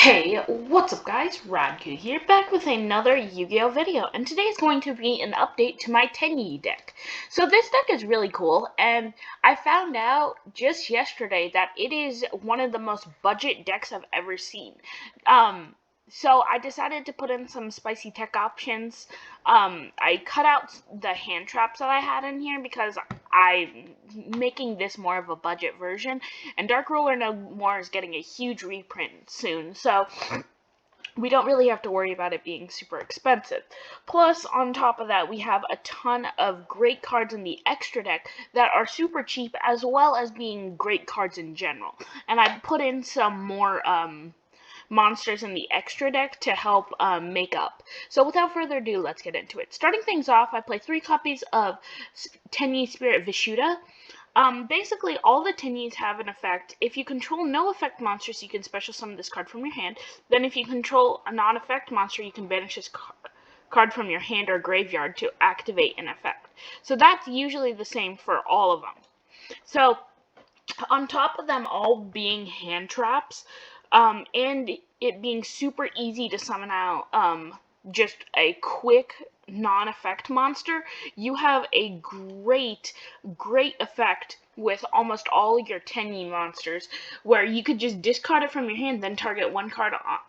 Hey, what's up guys? Radku here, back with another Yu-Gi-Oh video, and today is going to be an update to my Tenyi deck. So this deck is really cool, and I found out just yesterday that it is one of the most budget decks I've ever seen. So I decided to put in some spicy tech options. I cut out the hand traps that I had in here because I'm making this more of a budget version, and Dark Ruler No More is getting a huge reprint soon, so we don't really have to worry about it being super expensive. Plus, on top of that, we have a ton of great cards in the extra deck that are super cheap, as well as being great cards in general. And I put in some more monsters in the extra deck to help make up. So without further ado, let's get into it. Starting things off, I play 3 copies of Tenyi Spirit Vishuddha. Basically, all the Tenyis have an effect. If you control no effect monsters, you can special summon this card from your hand. Then if you control a non-effect monster, you can banish this card from your hand or graveyard to activate an effect. So that's usually the same for all of them. So on top of them all being hand traps, and it being super easy to summon out just a quick non-effect monster, you have a great effect with almost all your Tenyi monsters, where you could just discard it from your hand, then target one card on.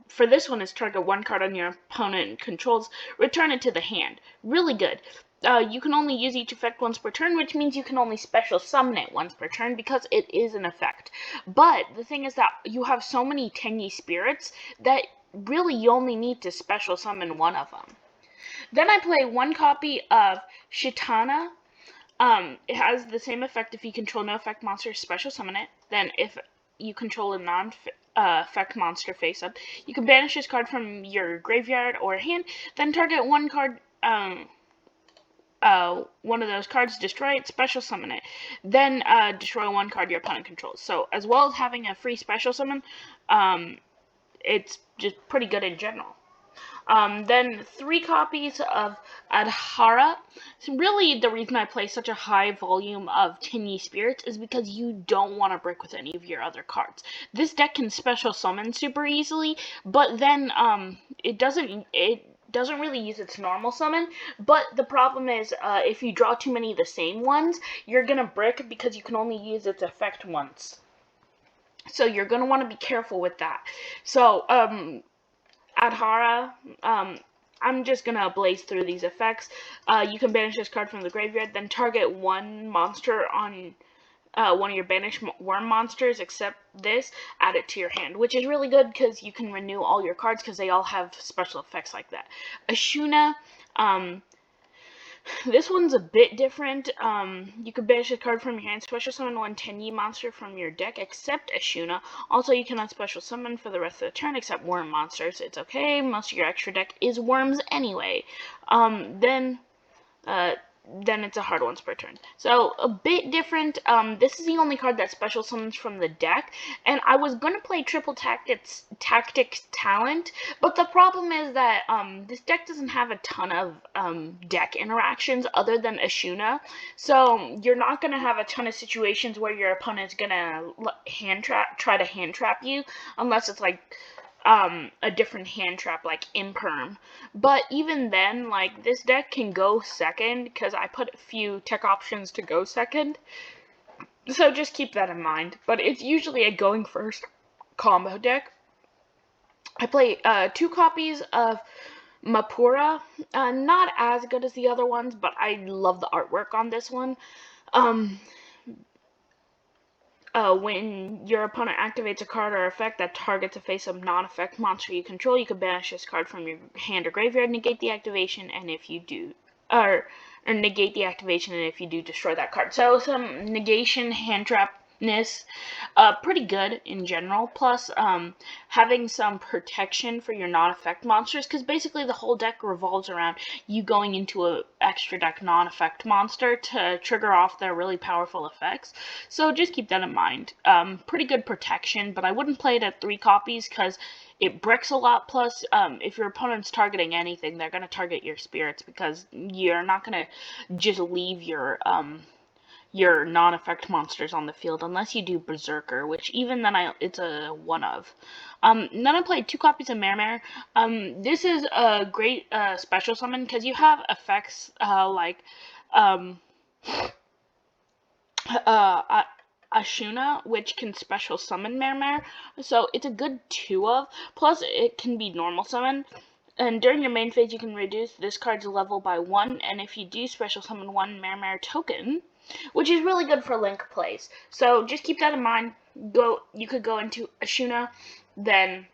For this one, is target one card on your opponent controls, return it to the hand. Really good. You can only use each effect once per turn, which means you can only special summon it once per turn because it is an effect. But the thing is that you have so many Tenyi spirits that really you only need to special summon one of them. Then I play 1 copy of Shitana. It has the same effect if you control no effect monster, special summon it. Then if you control a non-effect monster face up, you can banish this card from your graveyard or hand, then target one card, one of those cards, destroy it, special summon it, then destroy one card your opponent controls. So as well as having a free special summon, it's just pretty good in general. Then 3 copies of Adhara. So really, the reason I play such a high volume of Tenyi Spirits is because you don't want to brick with any of your other cards. This deck can special summon super easily, but then it doesn't really use its normal summon. But the problem is, if you draw too many of the same ones, you're gonna brick because you can only use its effect once. So you're gonna want to be careful with that. So Adhara, I'm just gonna blaze through these effects. You can banish this card from the graveyard, then target one monster on one of your banished worm monsters, except this, add it to your hand, which is really good because you can renew all your cards because they all have special effects like that. Ashuna, this one's a bit different. You can banish a card from your hand, special summon one Tenyi monster from your deck, except Ashuna. Also, you cannot special summon for the rest of the turn, except worm monsters. It's okay, most of your extra deck is worms anyway. Then it's a hard once per turn. So, a bit different. This is the only card that special summons from the deck, and I was going to play Triple Tactics Talent, but the problem is that this deck doesn't have a ton of deck interactions other than Ashuna, so you're not going to have a ton of situations where your opponent's going to try to hand trap you, unless it's like a different hand trap like Imperm. But even then, like, this deck can go second because I put a few tech options to go second. So just keep that in mind. But it's usually a going first combo deck. I play 2 copies of Mapura. Not as good as the other ones, but I love the artwork on this one. When your opponent activates a card or effect that targets a face-up non-effect monster you control, you can banish this card from your hand or graveyard, negate the activation, and if you do, or negate the activation, and if you do, destroy that card. So some negation, hand trapness, pretty good in general. Plus, having some protection for your non-effect monsters, because basically the whole deck revolves around you going into a extra deck non-effect monster to trigger off their really powerful effects. So just keep that in mind. Pretty good protection, but I wouldn't play it at 3 copies because it bricks a lot. Plus, if your opponent's targeting anything, they're going to target your spirits because you're not going to just leave your your non-effect monsters on the field, unless you do Berserker, which even then it's a one of. Then I played 2 copies of Mare. This is a great special summon because you have effects like Ashuna, which can special summon Mare, so it's a good 2 of. Plus, it can be normal summon. And during your main phase, you can reduce this card's level by 1, and if you do special summon 1 Mare token, which is really good for Link plays. So just keep that in mind. You could go into Ashuna, then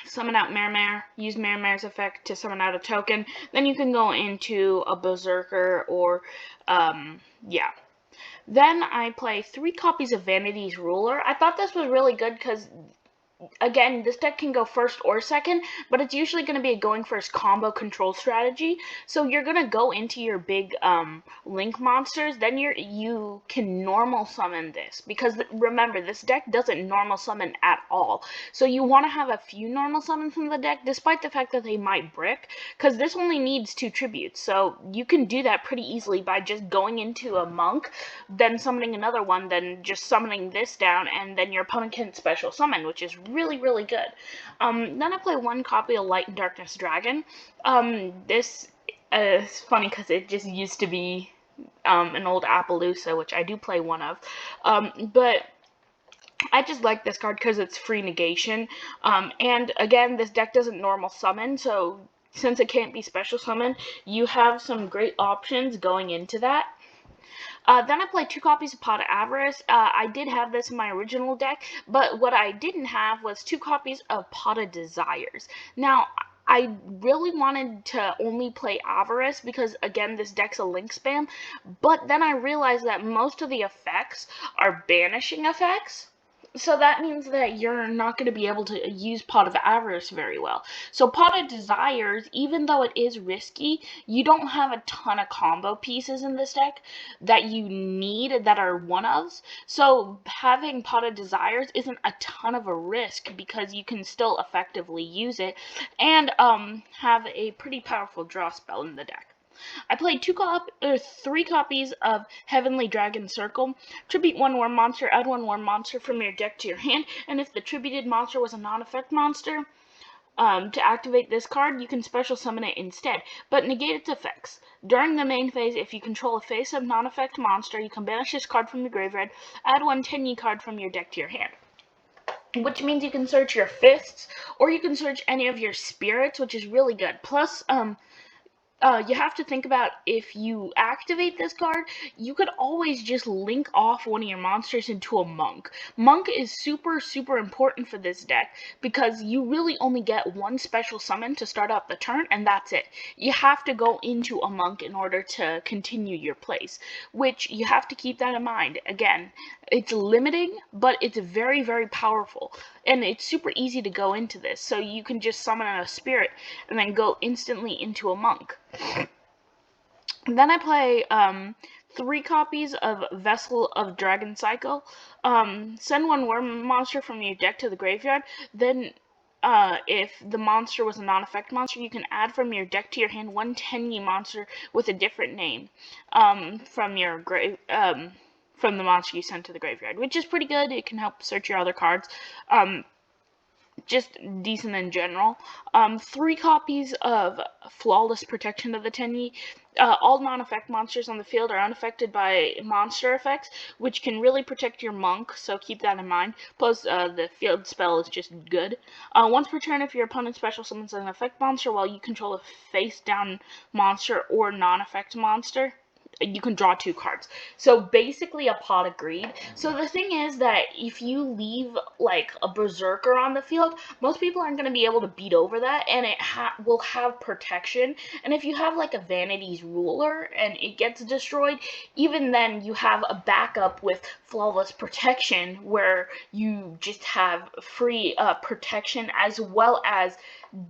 summon out Mare, use Mare's effect to summon out a token. Then you can go into a Berserker or, yeah. Then I play 3 copies of Vanity's Ruler. I thought this was really good because, again, this deck can go first or second, but it's usually going to be a going first combo control strategy. So you're going to go into your big Link monsters, then you can normal summon this. Because remember, this deck doesn't normal summon at all. So you want to have a few normal summons from the deck, despite the fact that they might brick, because this only needs 2 tributes. So you can do that pretty easily by just going into a monk, then summoning another one, then just summoning this down, and then your opponent can special summon, which is really, really good. Then I play 1 copy of Light and Darkness Dragon. This is funny because it just used to be an old Appaloosa, which I do play 1 of. But I just like this card because it's free negation. And again, this deck doesn't normal summon, so since it can't be special summon, you have some great options going into that. Then I played 2 copies of Pot of Avarice. I did have this in my original deck, but what I didn't have was 2 copies of Pot of Desires. Now, I really wanted to only play Avarice because, again, this deck's a Link spam, but then I realized that most of the effects are banishing effects. So that means that you're not going to be able to use Pot of Avarice very well. So Pot of Desires, even though it is risky, you don't have a ton of combo pieces in this deck that you need that are one-ofs. So having Pot of Desires isn't a ton of a risk because you can still effectively use it and have a pretty powerful draw spell in the deck. I played 3 copies of Heavenly Dragon Circle. Tribute 1 Worm Monster, add 1 Worm Monster from your deck to your hand, and if the tributed monster was a non-effect monster, to activate this card, you can special summon it instead, but negate its effects. During the main phase, if you control a face-up non-effect monster, you can banish this card from your graveyard, add 1 Tenyi card from your deck to your hand. Which means you can search your fists, or you can search any of your spirits, which is really good. Plus, you have to think about if you activate this card, you could always just link off one of your monsters into a monk. Monk is super, super important for this deck because you really only get 1 special summon to start out the turn, and that's it. You have to go into a monk in order to continue your plays, which you have to keep that in mind. Again, it's limiting, but it's very, very powerful, and it's super easy to go into this. So you can just summon a spirit and then go instantly into a monk. Then I play 3 copies of Vessel of Dragon Cycle. Send 1 Worm Monster from your deck to the graveyard. Then, if the monster was a non-effect monster, you can add from your deck to your hand 1 Tenyi monster with a different name from your from the monster you sent to the graveyard, which is pretty good. It can help search your other cards. Just decent in general. 3 copies of Flawless Protection of the Tenyi. All non-effect monsters on the field are unaffected by monster effects, which can really protect your monk, so keep that in mind. Plus, the field spell is just good. Once per turn, if your opponent special summons an effect monster while you control a face-down monster or non-effect monster, you can draw 2 cards. So basically a Pot of Greed. So the thing is that if you leave like a Berserker on the field, most people aren't going to be able to beat over that, and it will have protection. And if you have like a Vanity's Ruler and it gets destroyed, even then you have a backup with Flawless Protection where you just have free protection as well as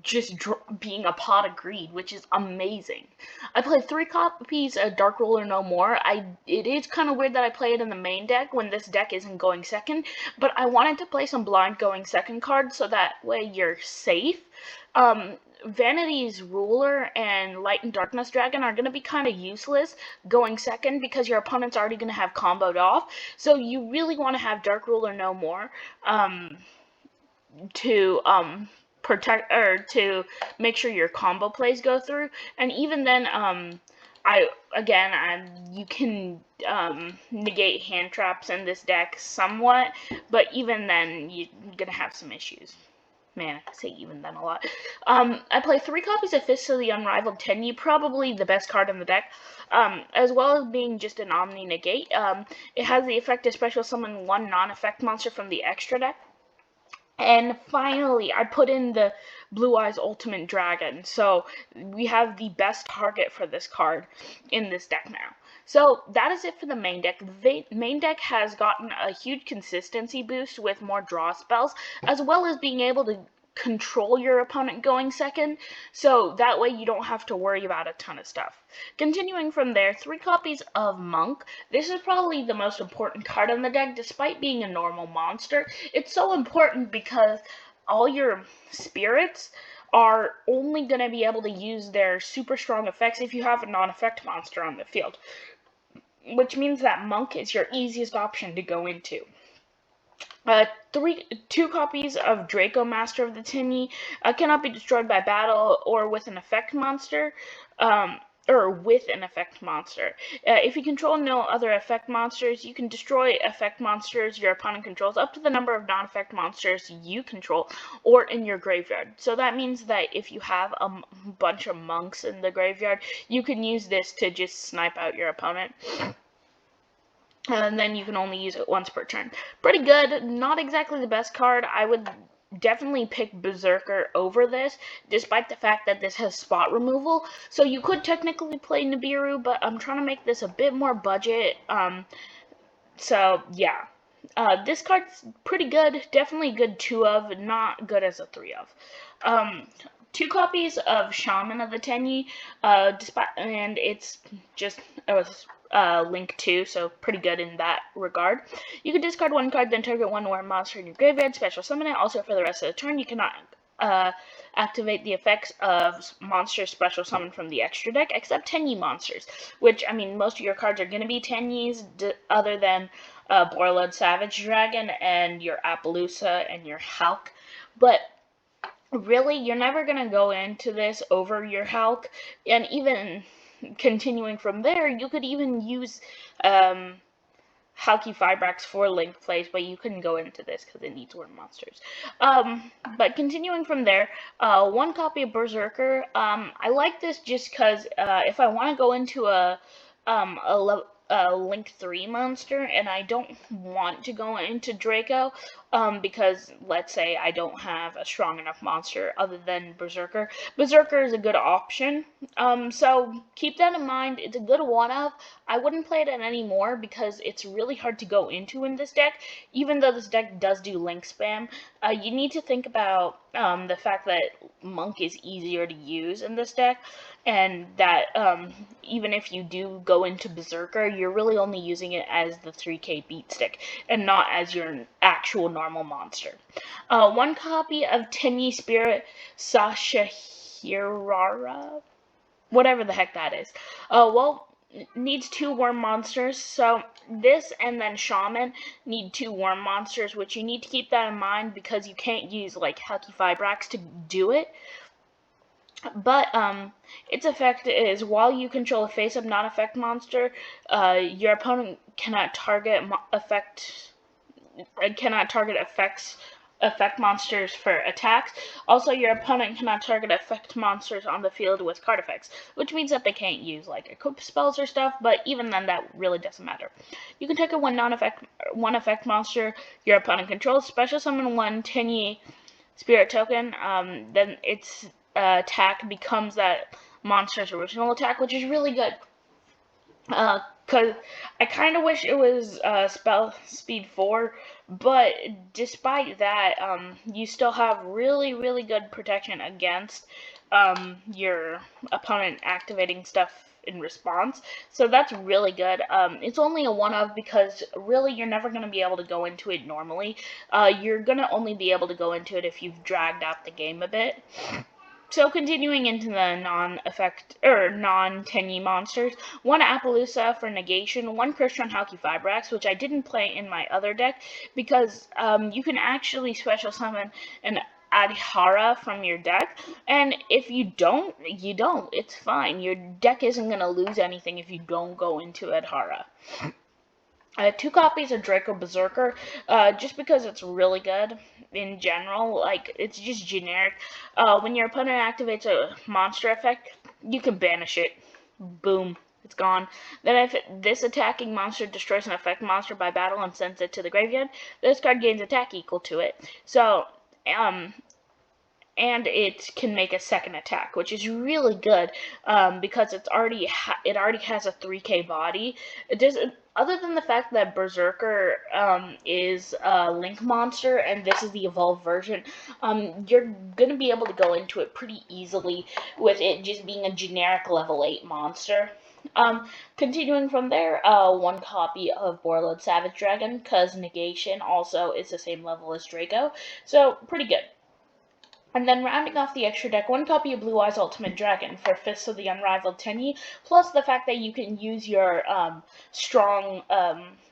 just being a Pot of Greed, which is amazing. I played 3 copies of Dark Ruler No More. It is kind of weird that I play it in the main deck when this deck isn't going second, but I wanted to play some blind going second cards so that way you're safe. Vanity's Ruler and Light and Darkness Dragon are going to be kind of useless going second because your opponent's already going to have comboed off. So you really want to have Dark Ruler no more to protect or to make sure your combo plays go through. And even then, you can negate hand traps in this deck somewhat, but even then you're gonna have some issues. Man, I say even then a lot. I play 3 copies of Fists of the Unrivaled Tenyi, probably the best card in the deck, as well as being just an Omni Negate. It has the effect to special summon 1 non-effect monster from the extra deck. And finally, I put in the Blue Eyes Ultimate Dragon, so we have the best target for this card in this deck now. So that is it for the main deck. The main deck has gotten a huge consistency boost with more draw spells, as well as being able to control your opponent going second, so that way you don't have to worry about a ton of stuff. Continuing from there, 3 copies of Monk. This is probably the most important card in the deck, despite being a normal monster. It's so important because all your spirits are only going to be able to use their super strong effects if you have a non-effect monster on the field, which means that Monk is your easiest option to go into. 2 copies of Draco, Master of the Tenyi, cannot be destroyed by battle or with an effect monster. If you control no other effect monsters, you can destroy effect monsters your opponent controls up to the number of non-effect monsters you control or in your graveyard. So that means that if you have a bunch of monks in the graveyard, you can use this to just snipe out your opponent. And then you can only use it once per turn. Pretty good. Not exactly the best card. I would definitely pick Berserker over this, despite the fact that this has spot removal. So you could technically play Nibiru, but I'm trying to make this a bit more budget. So yeah. This card's pretty good. Definitely good 2 of, not good as a 3 of. 2 copies of Shaman of the Tenyi, and it's just Link 2, so pretty good in that regard. You can discard 1 card, then target 1 war monster in your graveyard, special summon it. Also, for the rest of the turn, you cannot activate the effects of monsters special summoned from the extra deck, except Tenyi monsters, which, I mean, most of your cards are going to be Tenyis, other than Borlud Savage Dragon and your Appaloosa and your Hulk. But really, you're never going to go into this over your Hulk, and even continuing from there, you could even use Halki Fibrax for Link plays, but you couldn't go into this because it needs worm monsters. But continuing from there, 1 copy of Berserker. I like this just because if I want to go into a Link 3 monster, and I don't want to go into Draco, because let's say I don't have a strong enough monster other than Berserker. Berserker is a good option, so keep that in mind. It's a good one-of. I wouldn't play it anymore because it's really hard to go into in this deck, even though this deck does do Link spam. You need to think about the fact that Monk is easier to use in this deck, and that even if you do go into Berserker, you're really only using it as the 3k beat stick, and not as your actual normal monster. 1 copy of Tenyi Spirit Sashahirara, whatever the heck that is. Needs 2 worm monsters, so this and then Shaman need 2 worm monsters, which you need to keep that in mind because you can't use like Halki Fibrax to do it. But its effect is while you control a face-up non-effect monster, your opponent cannot target effect monsters for attacks. Also, your opponent cannot target effect monsters on the field with card effects, which means that they can't use like equip spells or stuff, but even then that really doesn't matter. You can take a one effect monster your opponent controls, special summon 1 Tenyi Spirit token, then its attack becomes that monster's original attack, which is really good. Because I kind of wish it was spell speed 4, but despite that, you still have really, really good protection against your opponent activating stuff in response, so that's really good. It's only a one-of because really you're never going to be able to go into it normally. You're going to only be able to go into it if you've dragged out the game a bit. So continuing into the non-Tenyi monsters, one Appaloosa for negation, one Crystron Halki Fibrax, which I didn't play in my other deck because you can actually special summon an Adhara from your deck, and if you don't, you don't. It's fine. Your deck isn't gonna lose anything if you don't go into Adhara. 2 copies of Draco Berserker, just because it's really good in general. Like, it's just generic. When your opponent activates a monster effect, you can banish it. Boom. It's gone. Then if this attacking monster destroys an effect monster by battle and sends it to the graveyard, this card gains attack equal to it. So, and it can make a second attack, which is really good because it already has a 3K body. It doesn't, other than the fact that Berserker is a Link monster and this is the evolved version, you're gonna be able to go into it pretty easily with it just being a generic level 8 monster. Continuing from there, 1 copy of Warlord Savage Dragon, because negation also is the same level as Draco, so pretty good. And then rounding off the extra deck, 1 copy of Blue Eyes Ultimate Dragon for Fists of the Unrivaled Tenyi, plus the fact that you can use your strong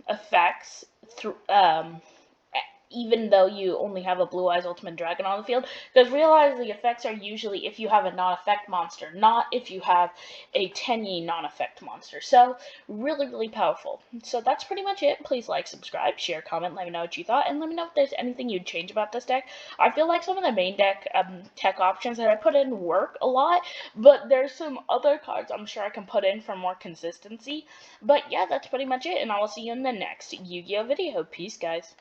effects through even though you only have a Blue Eyes Ultimate Dragon on the field, because realize the effects are usually if you have a non-effect monster, not if you have a Tenyi non-effect monster. So, really, really powerful. So that's pretty much it. Please like, subscribe, share, comment, let me know what you thought, and let me know if there's anything you'd change about this deck. I feel like some of the main deck tech options that I put in work a lot, but there's some other cards I'm sure I can put in for more consistency. But yeah, that's pretty much it, and I will see you in the next Yu-Gi-Oh video. Peace, guys.